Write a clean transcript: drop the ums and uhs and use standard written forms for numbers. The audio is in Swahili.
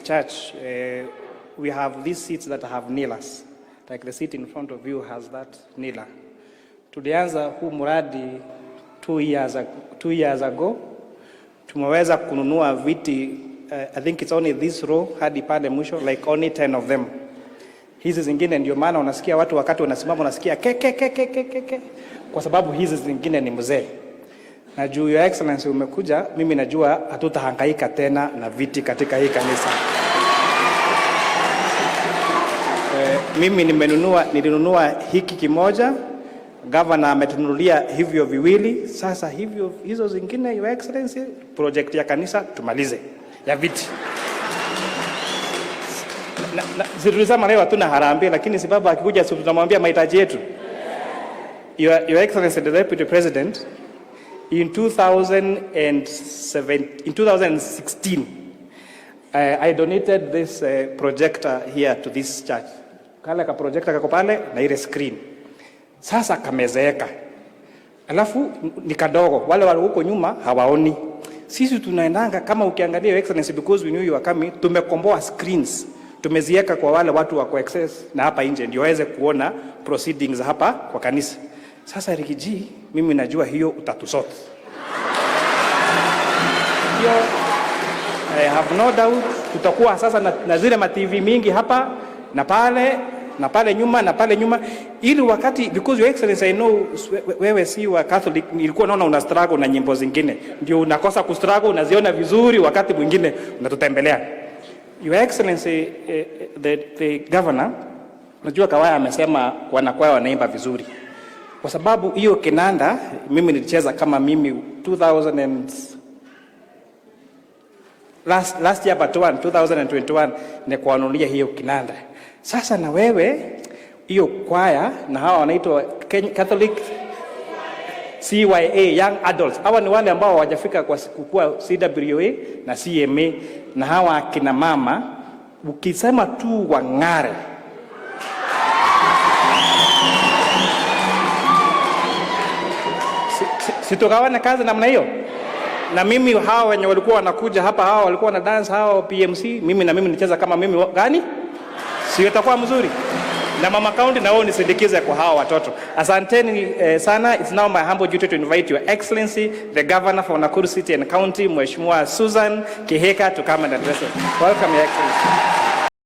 church, we have these seats that have kneelers. Like the seat in front of you has that kneeler. Tulianza huu mradi 2 years ago. Tumeweza kununua viti, I think it's only this row hadi pale mwisho, like only 10 of them. Hizi zingine ndio maana unasikia watu wakati wanasimama unasikia ke. Kwa sababu hizi zingine ni mzee. Na juu Your Excellency umekuja, mimi najua hatutahangaika tena na viti katika hii kanisa. Mimi nilinunua hiki kimoja, governor ametununulia hivyo viwili, sasa hizo zingine Your Excellency, project ya kanisa tumalize ya viti. Zilisema leo hatuna harambee, lakini sababu akikuja tutamwambia mahitaji yetu. Your Excellency the Deputy President, in 2016 I donated this projector here to this church. Kale ka projector kako pale na ile screen. Sasa kamezeeka. Alafu ni kadogo, wale huko nyuma hawaoni. Sisi tunaendanga kama ukiangalia Your Excellency, because we knew you were coming, tumekomboa screens. Tumeziweka kwa wale watu wa access na hapa nje ndio waweze kuona proceedings hapa kwa kanisa. Sasa Rigathi, mimi najua hiyo utatusort. Hiyo I have no doubt tutakuwa sasa na zile ma TV mingi hapa na pale nyuma ili wakati, because Your Excellency I know wewe si wa Catholic, nilikuwa naona una struggle na nyimbo zingine, ndio unakosa ku struggle, unaziona vizuri, wakati mwingine unatutembelea. Your Excellency, the governor, najua Kawaya amesema wanakwaya wanaimba vizuri. Kwa sababu hiyo kinanda mimi nilicheza kama mimi 2000 and last year but 2021 ni kuanulia hiyo kinanda. Sasa na wewe hiyo kwaya na hawa wanaitwa Catholic CYA Young Adults. Hawa ni wale ambao hawajafika kwa kukua CWA na CMA, na hawa kina mama ukisema tu wangare. Sitogawana kazi namna hiyo. Na mimi hawa wenye walikuwa wanakuja hapa, hawa walikuwa na dance, hawa PMC, mimi nicheza kama mimi gani? Sio itakuwa mzuri. Na mama county na wao nisindikize kwa hawa watoto. Asanteni sana. It's now my humble duty to invite Your Excellency, the Governor for Nakuru City and County, Mheshimiwa Susan Kihika, to come and address us. Welcome, Your Excellency.